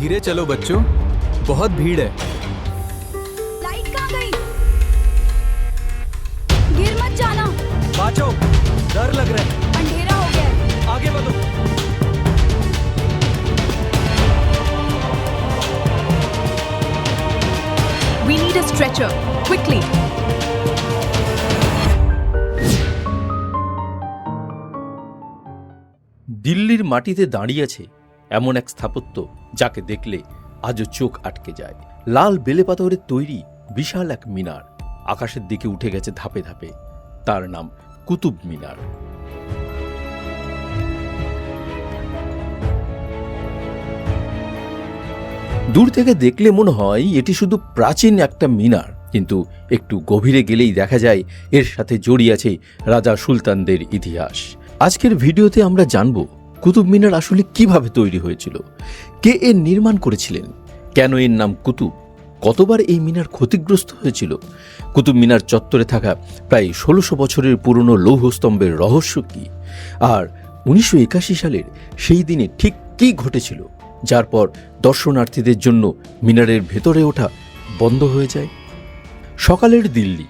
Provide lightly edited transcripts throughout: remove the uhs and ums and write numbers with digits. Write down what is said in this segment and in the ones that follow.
धीरे चलो बच्चों, बहुत भीड़ है। लाइट कहाँ गई? गिर मत जाना, बाँचो, डर लग रहा है। अंधेरा हो गया है। आगे बढ़ो। We need a stretcher, quickly. দিল্লির মাটিতে দাঁড়িয়ে আছে এমন এক স্থাপত্য যাকে দেখলে আজও চোখ আটকে যায়। লাল বেলে পাথরের তৈরি বিশাল এক মিনার আকাশের দিকে উঠে গেছে ধাপে ধাপে। তার নাম কুতুব মিনার। দূর থেকে দেখলে মনে হয় এটি শুধু প্রাচীন একটা মিনার, কিন্তু একটু গভীরে গেলেই দেখা যায় এর সাথে জড়িয়ে আছে রাজা সুলতানদের ইতিহাস। আজকের ভিডিওতে আমরা জানব কুতুব মিনার আসলে কিভাবে তৈরি হয়েছিল, কে এর নির্মাণ করেছিলেন, কেন এর নাম কুতুব, কতবার এই মিনার ক্ষতিগ্রস্ত হয়েছিল, কুতুব মিনার চত্বরে থাকা প্রায় ১৬০০ বছরের পুরনো লৌহস্তম্ভের রহস্য কি, আর ১৯৮১ সালের সেই দিনে ঠিক কী ঘটেছিল যার পর দর্শনার্থীদের জন্য মিনারের ভেতরে ওঠা বন্ধ হয়ে যায়। সকালের দিল্লি।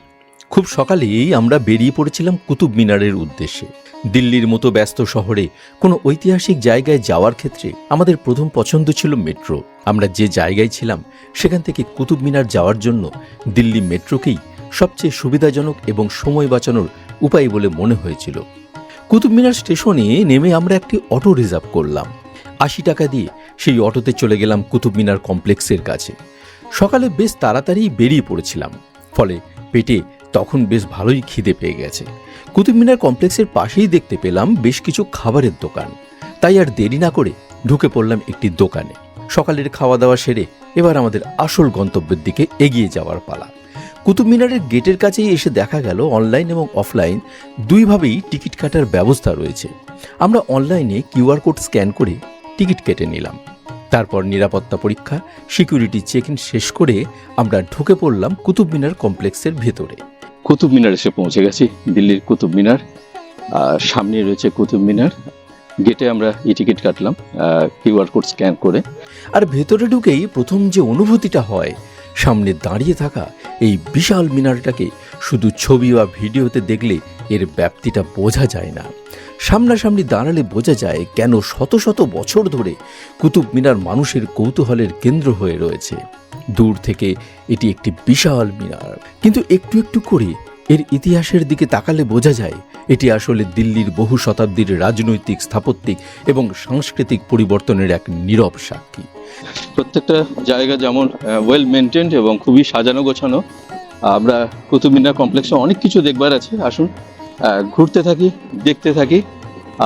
খুব সকালেই আমরা বেরিয়ে পড়েছিলাম কুতুব মিনারের উদ্দেশ্যে। দিল্লির মতো ব্যস্ত শহরে কোনো ঐতিহাসিক জায়গায় যাওয়ার ক্ষেত্রে আমাদের প্রথম পছন্দ ছিল মেট্রো। আমরা যে জায়গায় ছিলাম সেখান থেকে কুতুব মিনার যাওয়ার জন্য দিল্লি মেট্রোকেই সবচেয়ে সুবিধাজনক এবং সময় বাঁচানোর উপায় বলে মনে হয়েছিল। কুতুব মিনার স্টেশনে নেমে আমরা একটি অটো রিজার্ভ করলাম। ৮০ টাকা দিয়ে সেই অটোতে চলে গেলাম কুতুব মিনার কমপ্লেক্সের কাছে। সকালে বেশ তাড়াতাড়ি বেরিয়ে পড়েছিলাম, ফলে পেটে তখন বেশ ভালোই খিদে পেয়ে গেছে। কুতুব মিনার কমপ্লেক্সের পাশেই দেখতে পেলাম বেশ কিছু খাবারের দোকান, তাই আর দেরি না করে ঢুকে পড়লাম একটি দোকানে। সকালের খাওয়া দাওয়া সেরে এবার আমাদের আসল গন্তব্যের দিকে এগিয়ে যাওয়ার পালা। কুতুব মিনারের গেটের কাছেই এসে দেখা গেল অনলাইন এবং অফলাইন দুইভাবেই টিকিট কাটার ব্যবস্থা রয়েছে। আমরা অনলাইনে কিউআর কোড স্ক্যান করে টিকিট কেটে নিলাম। তারপর নিরাপত্তা পরীক্ষা, সিকিউরিটি চেক ইন শেষ করে আমরা ঢুকে পড়লাম কুতুব মিনার কমপ্লেক্সের ভেতরে। কুতুব মিনার এসে পৌঁছে গেছি, দিল্লির কুতুব মিনার। সামনে রয়েছে কুতুব মিনার। গেটে আমরা টিকিট কাটলাম কিউআর কোড স্ক্যান করে। আর ভেতরে ঢুকেই প্রথম যে অনুভূতিটা হয়, সামনে দাঁড়িয়ে থাকা এই বিশাল মিনারটাকে শুধু ছবি বা ভিডিওতে দেখলে এর ব্যাপ্তিটা বোঝা যায় না। সামনাসামনি দাঁড়ালে বোঝা যায় কেন শত শত বছর ধরে কুতুব মিনার মানুষের কৌতূহলের কেন্দ্র হয়ে রয়েছে। দূর থেকে এটি একটি বিশাল মিনার, কিন্তু একটু একটু করে এর ইতিহাসের দিকে তাকালে বোঝা যায় এটি আসলে দিল্লির বহু শতাব্দীর রাজনৈতিক, স্থাপত্যিক এবং সাংস্কৃতিক পরিবর্তনের এক নীরব সাক্ষী। প্রত্যেকটা জায়গা যেমন ওয়েল মেনটেন্ড এবং খুবই সাজানো গোছানো। আমরা কুতুব মিনার কমপ্লেক্সে অনেক কিছু দেখবার আছে। আসুন ঘুরতে থাকি, দেখতে থাকি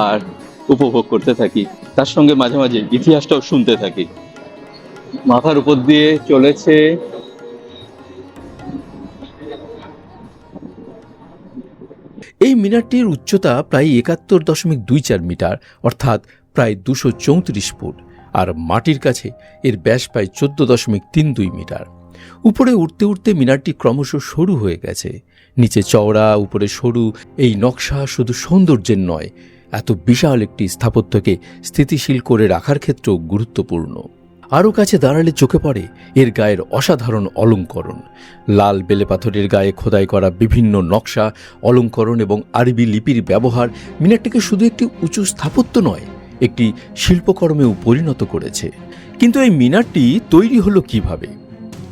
আর উপভোগ করতে থাকি, তার সঙ্গে মাঝে মাঝে ইতিহাসটাও শুনতে থাকি। মাথার উপর দিয়ে চলেছে এই মিনারটির উচ্চতা প্রায় ৭১.২৪ মিটার, অর্থাৎ প্রায় ২৩৪ ফুট, আর মাটির কাছে এর ব্যাস প্রায় ১৪.৩২ মিটার। উপরে উঠতে উঠতে মিনারটি ক্রমশ সরু হয়ে গেছে, নিচে চওড়া, উপরে সরু। এই নকশা শুধু সৌন্দর্যের নয়, এত বিশাল একটি স্থাপত্যকে স্থিতিশীল করে রাখার ক্ষেত্রেও গুরুত্বপূর্ণ। আরও কাছে দাঁড়ালে চোখে পড়ে এর গায়ের অসাধারণ অলঙ্করণ। লাল বেলে পাথরের গায়ে খোদাই করা বিভিন্ন নকশা, অলঙ্করণ এবং আরবি লিপির ব্যবহার মিনারটিকে শুধু একটি উঁচু স্থাপত্য নয়, একটি শিল্পকর্মেও পরিণত করেছে। কিন্তু এই মিনারটি তৈরি হলো কিভাবে?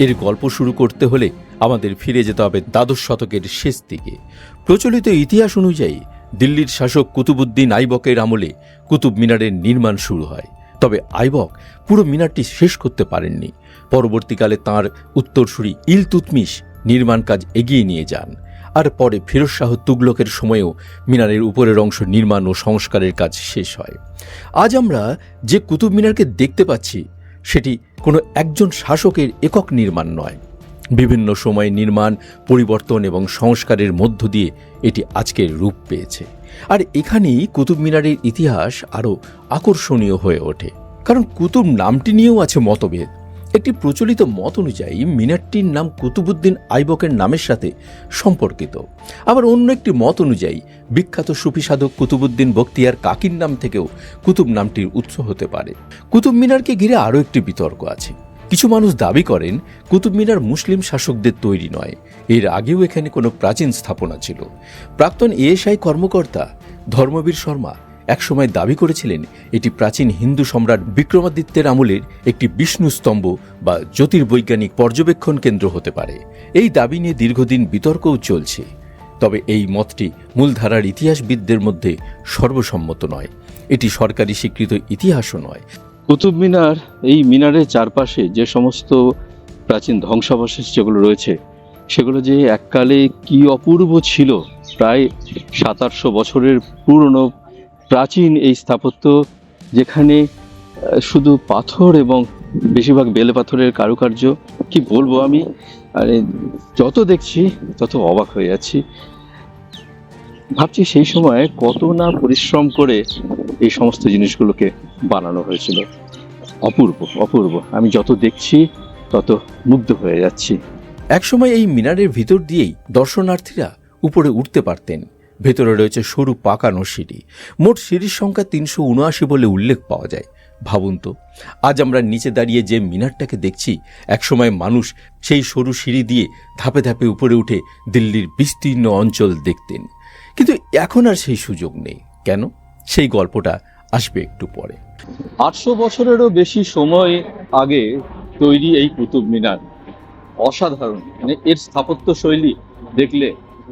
এর গল্প শুরু করতে হলে আমাদের ফিরে যেতে হবে দ্বাদশ শতকের শেষ দিকে। প্রচলিত ইতিহাস অনুযায়ী দিল্লির শাসক কুতুবউদ্দিন আইবকের আমলে কুতুব মিনারের নির্মাণ শুরু হয়। তবে আইবক পুরো মিনারটি শেষ করতে পারেননি। পরবর্তীকালে তাঁর উত্তরসূরি ইলতুৎমিশ নির্মাণ কাজ এগিয়ে নিয়ে যান, আর পরে ফিরোজ শাহ তুগলকের সময়েও মিনারের উপরের অংশ নির্মাণ ও সংস্কারের কাজ শেষ হয়। আজ আমরা যে কুতুব মিনারকে দেখতে পাচ্ছি সেটি কোনো একজন শাসকের একক নির্মাণ নয়। বিভিন্ন সময় নির্মাণ, পরিবর্তন এবং সংস্কারের মধ্য দিয়ে এটি আজকের রূপ পেয়েছে। আর এখানেই কুতুব মিনারের ইতিহাস আরও আকর্ষণীয় হয়ে ওঠে, কারণ কুতুব নামটি নিয়েও আছে মতভেদ। একটি প্রচলিত মত অনুযায়ী মিনারটির নাম কুতুবউদ্দিন আইবকের নামের সাথে সম্পর্কিত। আবার অন্য একটি মত অনুযায়ী বিখ্যাত সুফি সাধক কুতুবউদ্দিন বখতিয়ার কাকির নাম থেকেও কুতুব নামটির উৎস হতে পারে। কুতুব মিনারকে ঘিরে আরও একটি বিতর্ক আছে। কিছু মানুষ দাবি করেন কুতুব মিনার মুসলিম শাসকদের তৈরি নয়, এর আগেও এখানে কোনো প্রাচীন স্থাপনা ছিল। প্রাক্তন এএসআই কর্মকর্তা ধর্মবীর শর্মা একসময় দাবি করেছিলেন এটি প্রাচীন হিন্দু সম্রাট বিক্রমাদিত্যের আমলের একটি বিষ্ণু স্তম্ভ বা জ্যোতির্বৈজ্ঞানিক পর্যবেক্ষণ কেন্দ্র হতে পারে। এই দাবি নিয়ে দীর্ঘদিন বিতর্কও চলছে। তবে এই মতটি মূলধারার ইতিহাসবিদদের মধ্যে সর্বসম্মত নয়, এটি সরকারি স্বীকৃত ইতিহাসও নয়। কুতুব মিনার, এই মিনারের চারপাশে যে সমস্ত প্রাচীন ধ্বংসাবশেষ যেগুলো রয়েছে সেগুলো যে এককালে কি অপূর্ব ছিল। প্রায় 700-800 বছরের পুরনো প্রাচীন এই স্থাপত্য, যেখানে শুধু পাথর এবং বেশিরভাগ বেলে পাথরের কারুকার্য, কি বলবো আমি, আরে যত দেখছি তত অবাক হয়ে যাচ্ছি। ভাবছি সেই সময় কত না পরিশ্রম করে এই সমস্ত জিনিসগুলোকে বানানো হয়েছিল। অপূর্ব অপূর্ব, আমি যত দেখছি তত মুগ্ধ হয়ে যাচ্ছি। একসময় এই মিনারের ভিতর দিয়েই দর্শনার্থীরা উপরে উঠতে পারতেন। ভেতরে রয়েছে সরু পাকানো সিঁড়ি। মোট সিঁড়ির সংখ্যা 379 বলে উল্লেখ পাওয়া যায়। ভাবুন তো, আজ আমরা নিচে দাঁড়িয়ে যে মিনারটাকে দেখছি, একসময় মানুষ সেই সরু সিঁড়ি দিয়ে ধাপে ধাপে উপরে উঠে দিল্লির বিস্তীর্ণ অঞ্চল দেখতেন। কিন্তু এখন আর সেই সুযোগ নেই। কেন? সেই গল্পটা আসবে একটু পরে। 800 বছরেরও বেশি সময় আগে তৈরি এই কুতুব মিনার অসাধারণ। মানে এর স্থাপত্য শৈলী দেখলে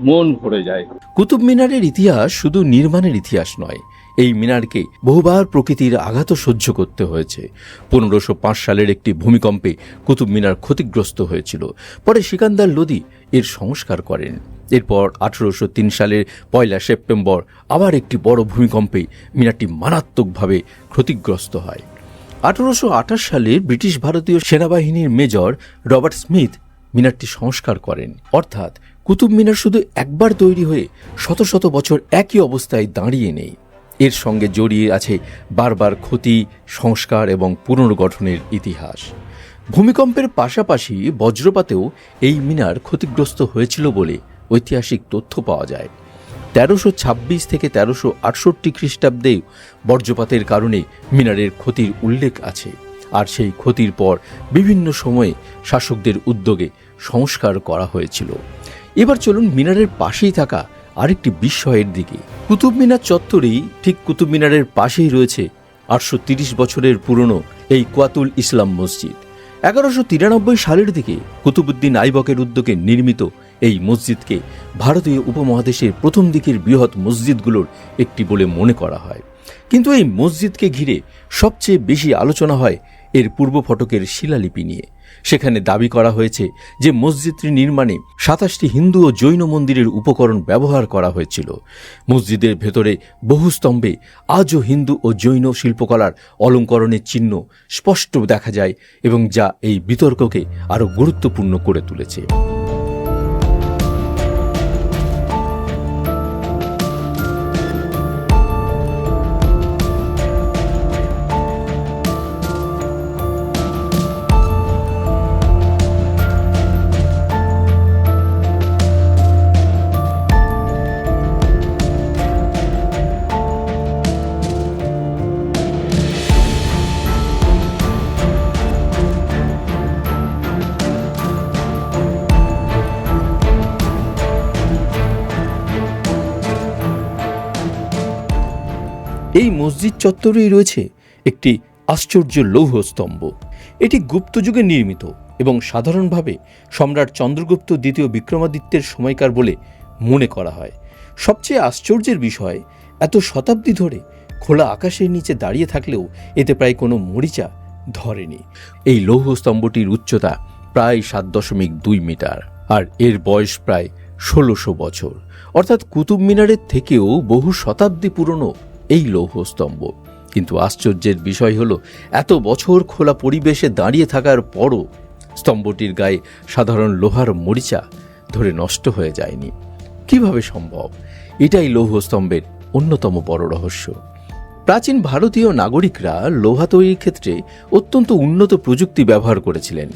মন ভরে যায়। কুতুব মিনারের ইতিহাস শুধু নির্মাণের ইতিহাস নয়, এই মিনারকে বহুবার প্রকৃতির আঘাত সহ্য করতে হয়েছে। 1505 সালের একটি ভূমিকম্পে কুতুব মিনার ক্ষতিগ্রস্ত হয়েছিল। পরে সিকান্দার লোদি এর সংস্কার করেন। এরপর 1803 সালের 1 সেপ্টেম্বর আবার একটি বড় ভূমিকম্পে মিনারটি মারাত্মকভাবে ক্ষতিগ্রস্ত হয়। 1828 সালে ব্রিটিশ ভারতীয় সেনাবাহিনীর মেজর রবার্ট স্মিথ মিনারটি সংস্কার করেন। অর্থাৎ কুতুব মিনার শুধু একবার তৈরি হয়ে শত শত বছর একই অবস্থায় দাঁড়িয়ে নেই, এর সঙ্গে জড়িয়ে আছে বারবার ক্ষতি, সংস্কার এবং পুনর্গঠনের ইতিহাস। ভূমিকম্পের পাশাপাশি বজ্রপাতেও এই মিনার ক্ষতিগ্রস্ত হয়েছিল বলে ঐতিহাসিক তথ্য পাওয়া যায়। 1326 থেকে 1368 খ্রিস্টাব্দে বজ্রপাতের কারণে মিনারের ক্ষতির উল্লেখ আছে। আর সেই ক্ষতির পর বিভিন্ন সময়ে শাসকদের উদ্যোগে সংস্কার করা হয়েছিল। এবার চলুন মিনারের পাশেই থাকা আরেকটি বিস্ময়ের দিকে। কুতুব মিনার চত্বরেই, ঠিক কুতুব মিনারের পাশেই রয়েছে 830 বছরের পুরনো এই কোয়াতুল ইসলাম মসজিদ। 1193 সালের দিকে কুতুবউদ্দিন আইবকের উদ্যোগে নির্মিত এই মসজিদকে ভারতীয় উপমহাদেশের প্রথম দিকের বৃহৎ মসজিদগুলোর একটি বলে মনে করা হয়। কিন্তু এই মসজিদকে ঘিরে সবচেয়ে বেশি আলোচনা হয় এর পূর্ব ফটকের শিলালিপি নিয়ে। সেখানে দাবি করা হয়েছে যে মসজিদটি নির্মাণে 27টি হিন্দু ও জৈন মন্দিরের উপকরণ ব্যবহার করা হয়েছিল। মসজিদের ভেতরে বহু স্তম্ভে আজও হিন্দু ও জৈন শিল্পকলার অলঙ্করণের চিহ্ন স্পষ্ট দেখা যায়, এবং যা এই বিতর্ককে আরও গুরুত্বপূর্ণ করে তুলেছে। এই মসজিদ চত্বরেই রয়েছে একটি আশ্চর্য লৌহ স্তম্ভ। এটি গুপ্ত যুগে নির্মিত এবং সাধারণভাবে সম্রাট চন্দ্রগুপ্ত দ্বিতীয় বিক্রমাদিত্যের সময়কার বলে মনে করা হয়। সবচেয়ে আশ্চর্যের বিষয়, এত শতাব্দী ধরে খোলা আকাশের নিচে দাঁড়িয়ে থাকলেও এতে প্রায় কোনো মরিচা ধরেনি। এই লৌহ স্তম্ভটির উচ্চতা প্রায় 7.2 মিটার, আর এর বয়স প্রায় 1600 বছর। অর্থাৎ কুতুব মিনারের থেকেও বহু শতাব্দী পুরনো এই লৌহ স্তম্ভ। কিন্তু আশ্চর্যের বিষয় হলো, এত বছর খোলা পরিবেশে দাঁড়িয়ে থাকার পরও স্তম্ভটির গায়ে সাধারণ লোহার মরিচা ধরে নষ্ট হয়ে যায়নি। কিভাবে সম্ভব? এটাই লৌহ স্তম্ভের অন্যতম বড় রহস্য। প্রাচীন ভারতীয় নাগরিকরা লোহা তৈরির ক্ষেত্রে অত্যন্ত উন্নত প্রযুক্তি ব্যবহার করেছিলেন।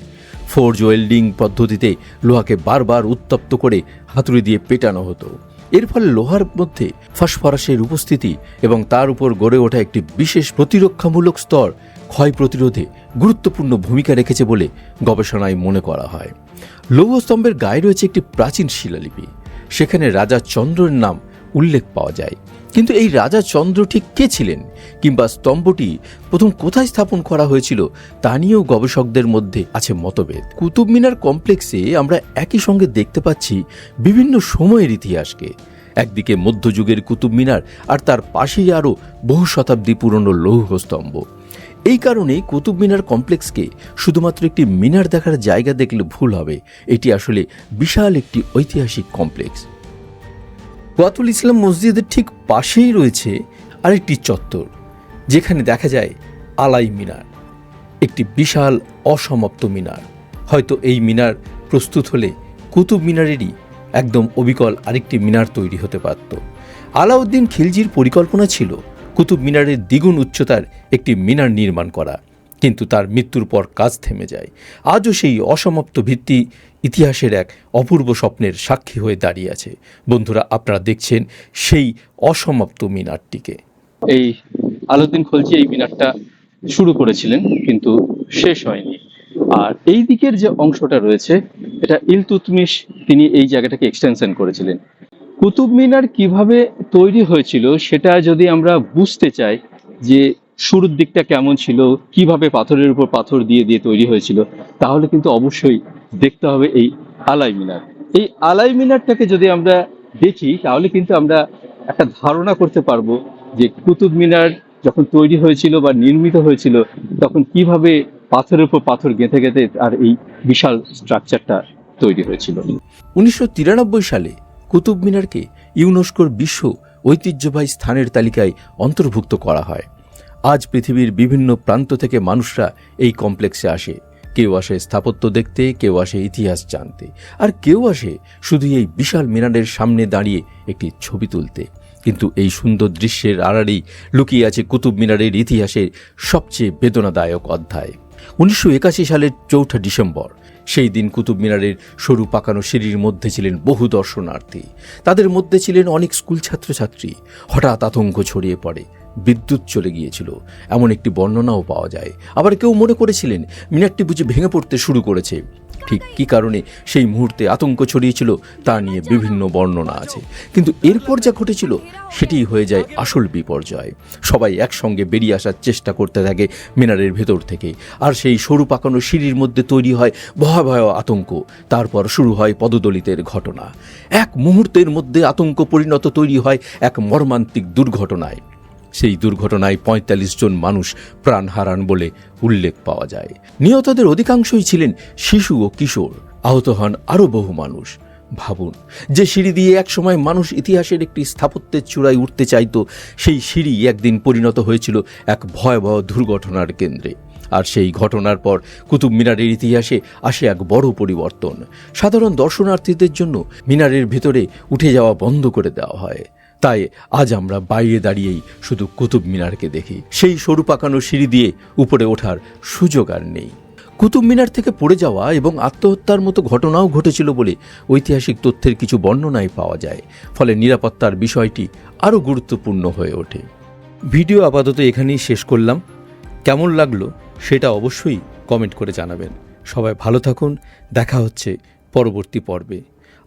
ফোর্জ ওয়েল্ডিং পদ্ধতিতে লোহাকে বারবার উত্তপ্ত করে হাতুড়ি দিয়ে পেটানো হতো। এর ফলে লোহার মধ্যে ফসফরাসের উপস্থিতি এবং তার উপর গড়ে ওঠা একটি বিশেষ প্রতিরক্ষামূলক স্তর ক্ষয় প্রতিরোধে গুরুত্বপূর্ণ ভূমিকা রেখেছে বলে গবেষণায় মনে করা হয়। লৌহস্তম্ভের গায়ে রয়েছে একটি প্রাচীন শিলালিপি। সেখানে রাজা চন্দ্রের নাম উল্লেখ পাওয়া যায়, কিন্তু এই রাজা চন্দ্র ঠিক কে ছিলেন কিংবা স্তম্ভটি প্রথম কোথায় স্থাপন করা হয়েছিল তা নিয়েও গবেষকদের মধ্যে আছে মতভেদ। কুতুব মিনার কমপ্লেক্সে আমরা একই সঙ্গে দেখতে পাচ্ছি বিভিন্ন সময়ের ইতিহাসকে। একদিকে মধ্যযুগের কুতুব মিনার, আর তার পাশেই আরও বহু শতাব্দী পুরনো লৌহ স্তম্ভ। এই কারণে কুতুব মিনার কমপ্লেক্সকে শুধুমাত্র একটি মিনার দেখার জায়গা দেখলে ভুল হবে। এটি আসলে বিশাল একটি ঐতিহাসিক কমপ্লেক্স। ওয়াতুল ইসলাম মসজিদের ঠিক পাশেই রয়েছে আরেকটি চত্বর, যেখানে দেখা যায় আলাই মিনার, একটি বিশাল অসমাপ্ত মিনার। হয়তো এই মিনার প্রস্তুত হলে কুতুব মিনারেরই একদম অবিকল আরেকটি মিনার তৈরি হতে পারত। আলাউদ্দিন খিলজির পরিকল্পনা ছিল কুতুব মিনারের দ্বিগুণ উচ্চতার একটি মিনার নির্মাণ করা, কিন্তু তার মৃত্যুর পর কাজ থেমে যায়। আজও সেই অসমাপ্ত ভিত্তি ইতিহাসের এক অপূর্ব স্বপ্নের সাক্ষী হয়ে দাঁড়িয়ে আছে। বন্ধুরা, আপনারা দেখছেন সেই অসমাপ্ত মিনারটিকে। এই আলাউদ্দিন খলজি এই মিনারটা শুরু করেছিলেন, কিন্তু শেষ হয়নি। আর এই দিকের যে অংশটা রয়েছে, এটা ইলতুৎমিশ তিনি এই জায়গাটাকে এক্সটেনশন করেছিলেন। কুতুব মিনার কিভাবে তৈরি হয়েছিল সেটা যদি আমরা বুঝতে চাই, যে শুরুর দিকটা কেমন ছিল, কিভাবে পাথরের উপর পাথর দিয়ে দিয়ে তৈরি হয়েছিল, তাহলে কিন্তু অবশ্যই দেখতে হবে এই আলাই মিনার। এই আলাই মিনারটাকে যদি আমরা দেখি, তাহলে কিন্তু আমরা একটা ধারণা করতে পারবো যে কুতুব মিনার যখন তৈরি হয়েছিল বা নির্মিত হয়েছিল, তখন কিভাবে পাথরের উপর পাথর গেঁথে গেঁথে আর এই বিশাল স্ট্রাকচারটা তৈরি হয়েছিল। 1993 সালে কুতুব মিনারকে ইউনেস্কোর বিশ্ব ঐতিহ্যবাহী স্থানের তালিকায় অন্তর্ভুক্ত করা হয়। আজ পৃথিবীর বিভিন্ন প্রান্ত থেকে মানুষরা এই কমপ্লেক্সে আসে। কেউ আসে স্থাপত্য দেখতে, কেউ আসে ইতিহাস জানতে, আর কেউ আসে শুধু এই বিশাল মিনারের সামনে দাঁড়িয়ে একটি ছবি তুলতে। কিন্তু এই সুন্দর দৃশ্যের আড়ালেই লুকিয়ে আছে কুতুব মিনারের ইতিহাসের সবচেয়ে বেদনাদায়ক অধ্যায়। 1981 সালের 4 ডিসেম্বর, সেই দিন কুতুব মিনারের সরু পাকানো সিঁড়ির মধ্যে ছিলেন বহু দর্শনার্থী। তাদের মধ্যে ছিলেন অনেক স্কুল ছাত্রছাত্রী। হঠাৎ আতঙ্ক ছড়িয়ে পড়ে, বিদ্যুৎ চলে গিয়েছিল এমন একটি বর্ণনাও পাওয়া যায়। আবার কেউ মনে করেছিলেন মিনারটি বুঝি ভেঙে পড়তে শুরু করেছে। ঠিক কী কারণে সেই মুহূর্তে আতঙ্ক ছড়িয়েছিল তা নিয়ে বিভিন্ন বর্ণনা আছে, কিন্তু এরপর যা ঘটেছিল সেটিই হয়ে যায় আসল বিপর্যয়। সবাই একসঙ্গে বেরিয়ে আসার চেষ্টা করতে থাকে মিনারের ভেতর থেকে, আর সেই সরু পাকানো সিঁড়ির মধ্যে তৈরি হয় ভয়াবহ আতঙ্ক। তারপর শুরু হয় পদদলিতের ঘটনা। এক মুহূর্তের মধ্যে আতঙ্ক পরিণত তৈরি হয় এক মর্মান্তিক দুর্ঘটনায়। সেই দুর্ঘটনায় 45 জন মানুষ প্রাণ হারান বলে উল্লেখ পাওয়া যায়। নিহতদের অধিকাংশই ছিলেন শিশু ও কিশোর। আহত হন আরও বহু মানুষ। ভাবুন, যে সিঁড়ি দিয়ে একসময় মানুষ ইতিহাসের একটি স্থাপত্যের চূড়ায় উঠতে চাইত, সেই সিঁড়ি একদিন পরিণত হয়েছিল এক ভয়াবহ দুর্ঘটনার কেন্দ্রে। আর সেই ঘটনার পর কুতুব মিনারের ইতিহাসে আসে এক বড় পরিবর্তন। সাধারণ দর্শনার্থীদের জন্য মিনারের ভেতরে উঠে যাওয়া বন্ধ করে দেওয়া হয়। তাই আজ আমরা বাইরে দাঁড়িয়েই শুধু কুতুব মিনারকে দেখি। সেই সরু পাকানো সিঁড়ি দিয়ে উপরে ওঠার সুযোগ আর নেই। কুতুব মিনার থেকে পড়ে যাওয়া এবং আত্মহত্যার মতো ঘটনাও ঘটেছিল বলে ঐতিহাসিক তথ্যের কিছু বর্ণনায় পাওয়া যায়। ফলে নিরাপত্তার বিষয়টি আরও গুরুত্বপূর্ণ হয়ে ওঠে। ভিডিও আপাতত এখানেই শেষ করলাম। কেমন লাগলো সেটা অবশ্যই কমেন্ট করে জানাবেন। সবাই ভালো থাকুন। দেখা হচ্ছে পরবর্তী পর্বে।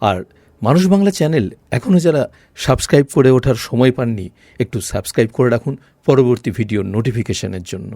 আর মানুষ বাংলা চ্যানেল এখনও যারা সাবস্ক্রাইব করে ওঠার সময় পাননি, একটু সাবস্ক্রাইব করে রাখুন পরবর্তী ভিডিওর নোটিফিকেশনের জন্য।